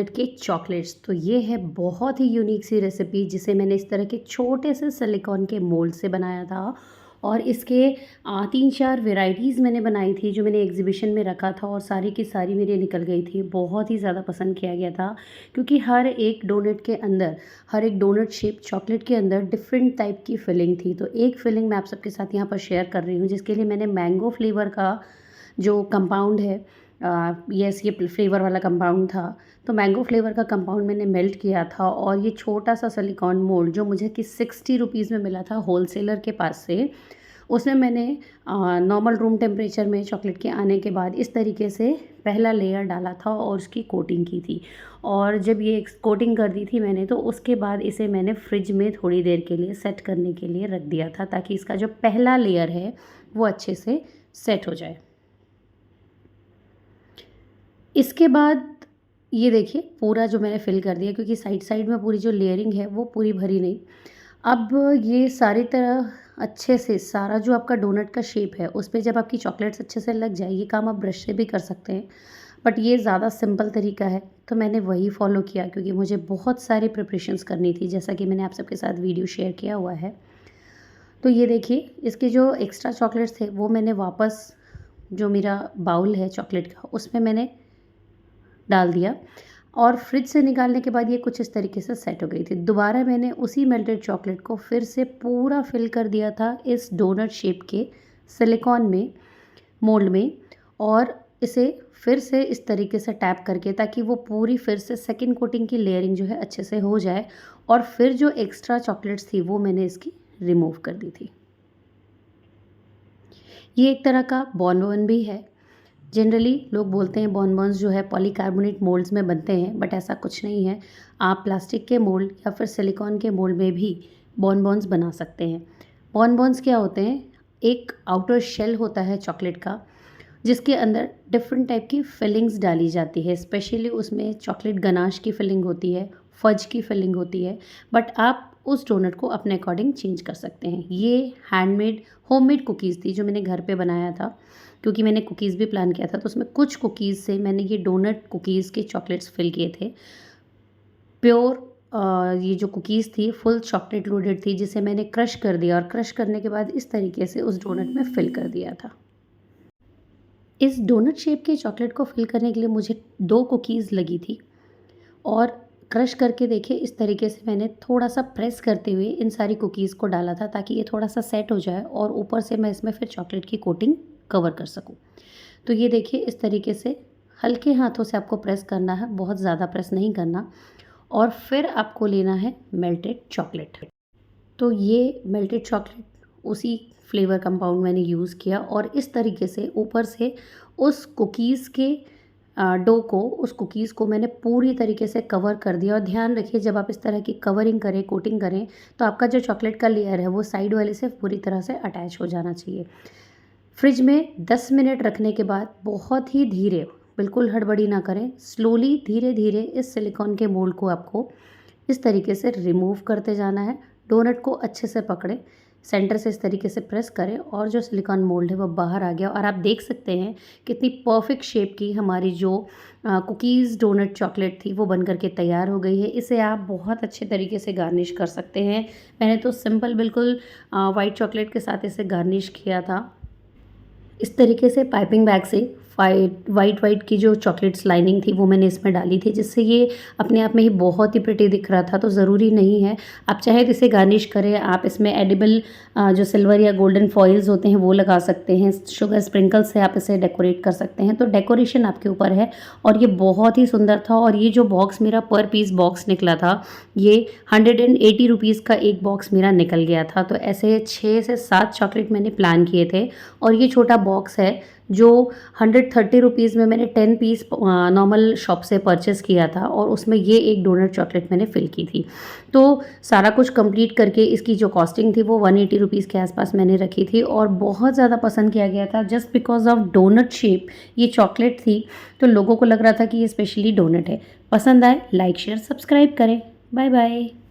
Donut के chocolates. तो ये है बहुत ही यूनिक सी रेसिपी जिसे मैंने इस तरह के छोटे से सिलिकॉन के मोल्ड से बनाया था और इसके 3-4 वैरायटीज़ मैंने बनाई थी जो मैंने एग्जीबिशन में रखा था और सारी की सारी मेरी निकल गई थी। बहुत ही ज़्यादा पसंद किया गया था क्योंकि हर एक डोनट के अंदर, हर एक डोनट शेप चॉकलेट के अंदर डिफरेंट टाइप की फिलिंग थी। तो एक फिलिंग मैं आप सबके साथ यहाँ पर शेयर कर रही हूँ जिसके लिए मैंने मैंगो फ्लेवर का जो कंपाउंड है, यस ये फ्लेवर वाला कंपाउंड था। तो मैंगो फ्लेवर का कंपाउंड मैंने मेल्ट किया था और ये छोटा सा सिलिकॉन मोल्ड जो मुझे कि 60 रुपीज़ में मिला था होलसेलर के पास से, उसमें मैंने नॉर्मल रूम टेम्परेचर में चॉकलेट के आने के बाद इस तरीके से पहला लेयर डाला था और उसकी कोटिंग की थी। और जब ये कोटिंग कर दी थी मैंने, तो उसके बाद इसे मैंने फ्रिज में थोड़ी देर के लिए सेट करने के लिए रख दिया था ताकि इसका जो पहला लेयर है वो अच्छे से सेट हो जाए। इसके बाद ये देखिए पूरा जो मैंने फिल कर दिया क्योंकि साइड साइड में पूरी जो लेयरिंग है वो पूरी भरी नहीं। अब ये सारी तरह अच्छे से सारा जो आपका डोनट का शेप है उस पे जब आपकी चॉकलेट्स अच्छे से लग जाए, ये काम आप ब्रश से भी कर सकते हैं बट ये ज़्यादा सिंपल तरीका है तो मैंने वही फॉलो किया क्योंकि मुझे बहुत सारी प्रिपरेशंस करनी थी जैसा कि मैंने आप सबके साथ वीडियो शेयर किया हुआ है। तो ये देखिए इसके जो एक्स्ट्रा चॉकलेट्स थे वो मैंने वापस, जो मेरा बाउल है चॉकलेट का, उसमें मैंने डाल दिया और फ्रिज से निकालने के बाद ये कुछ इस तरीके से सेट हो गई थी। दोबारा मैंने उसी मेल्टेड चॉकलेट को फिर से पूरा फिल कर दिया था इस डोनट शेप के सिलिकॉन में, मोल्ड में, और इसे फिर से इस तरीके से टैप करके ताकि वो पूरी फिर से सेकंड कोटिंग की लेयरिंग जो है अच्छे से हो जाए। और फिर जो एक्स्ट्रा चॉकलेट्स थी वो मैंने इसकी रिमूव कर दी थी। ये एक तरह का बॉनबॉन भी है। जनरली लोग बोलते हैं बॉनबॉन्स जो है पॉलीकार्बोनेट मोल्ड्स में बनते हैं बट ऐसा कुछ नहीं है। आप प्लास्टिक के मोल्ड या फिर सिलिकॉन के मोल्ड में भी बॉनबॉन्स बना सकते हैं। बॉनबॉन्स क्या होते हैं? एक आउटर शेल होता है चॉकलेट का जिसके अंदर डिफरेंट टाइप की फिलिंग्स डाली जाती है। स्पेशली उसमें चॉकलेट गनाश की फिलिंग होती है, फज की फिलिंग होती है, बट आप उस डोनट को अपने अकॉर्डिंग चेंज कर सकते हैं। ये हैंडमेड होममेड कुकीज़ थी जो मैंने घर पे बनाया था क्योंकि मैंने कुकीज़ भी प्लान किया था, तो उसमें कुछ कुकीज़ से मैंने ये डोनट कुकीज़ के चॉकलेट्स फिल किए थे। प्योर ये जो कुकीज़ थी फुल चॉकलेट लोडेड थी जिसे मैंने क्रश कर दिया और क्रश करने के बाद इस तरीके से उस डोनट में फिल कर दिया था। इस डोनट शेप के चॉकलेट को फिल करने के लिए मुझे 2 कुकीज़ लगी थी और क्रश करके देखिए इस तरीके से मैंने थोड़ा सा प्रेस करते हुए इन सारी कुकीज़ को डाला था ताकि ये थोड़ा सा सेट हो जाए और ऊपर से मैं इसमें फिर चॉकलेट की कोटिंग कवर कर सकूं। तो ये देखिए इस तरीके से हल्के हाथों से आपको प्रेस करना है, बहुत ज़्यादा प्रेस नहीं करना। और फिर आपको लेना है मेल्टेड चॉकलेट। तो ये मेल्टेड चॉकलेट उसी फ्लेवर कंपाउंड मैंने यूज़ किया और इस तरीके से ऊपर से उस कुकीज़ के डो को, उस कुकीज़ को मैंने पूरी तरीके से कवर कर दिया। और ध्यान रखिए जब आप इस तरह की कवरिंग करें, कोटिंग करें, तो आपका जो चॉकलेट का लेयर है वो साइड वाले से पूरी तरह से अटैच हो जाना चाहिए। फ्रिज में 10 मिनट रखने के बाद बहुत ही धीरे, बिल्कुल हड़बड़ी ना करें, स्लोली धीरे धीरे इस सिलिकॉन के मोल्ड को आपको इस तरीके से रिमूव करते जाना है। डोनट को अच्छे से पकड़ें, सेंटर से इस तरीके से प्रेस करें और जो सिलिकॉन मोल्ड है वो बाहर आ गया और आप देख सकते हैं कितनी परफेक्ट शेप की हमारी जो कुकीज़ डोनट चॉकलेट थी वो बन करके तैयार हो गई है। इसे आप बहुत अच्छे तरीके से गार्निश कर सकते हैं। मैंने तो सिंपल बिल्कुल वाइट चॉकलेट के साथ इसे गार्निश किया था। इस तरीके से पाइपिंग बैग से वाइट की जो चॉकलेट्स लाइनिंग थी वो मैंने इसमें डाली थी जिससे ये अपने आप में ही बहुत ही प्रिटी दिख रहा था। तो ज़रूरी नहीं है, आप चाहे तो इसे गार्निश करें, आप इसमें एडिबल जो सिल्वर या गोल्डन फॉइल्स होते हैं वो लगा सकते हैं, शुगर स्प्रिंकल से आप इसे डेकोरेट कर सकते हैं। तो डेकोरेशन आपके ऊपर है। और ये बहुत ही सुंदर था। और ये जो बॉक्स मेरा पर पीस बॉक्स निकला था, ये 180 रुपीज़ का एक बॉक्स मेरा निकल गया था। तो ऐसे 6 से 7 चॉकलेट मैंने प्लान किए थे और ये छोटा बॉक्स है जो 130 रुपीज़ में मैंने 10 पीस नॉर्मल शॉप से परचेज़ किया था और उसमें ये एक डोनट चॉकलेट मैंने फिल की थी। तो सारा कुछ कंप्लीट करके इसकी जो कॉस्टिंग थी वो 180 रुपीज़ के आसपास मैंने रखी थी और बहुत ज़्यादा पसंद किया गया था just because of donut shape ये चॉकलेट थी। तो लोगों को लग रहा था कि ये स्पेशली डोनट है। पसंद आए लाइक शेयर सब्सक्राइब करें। Bye bye.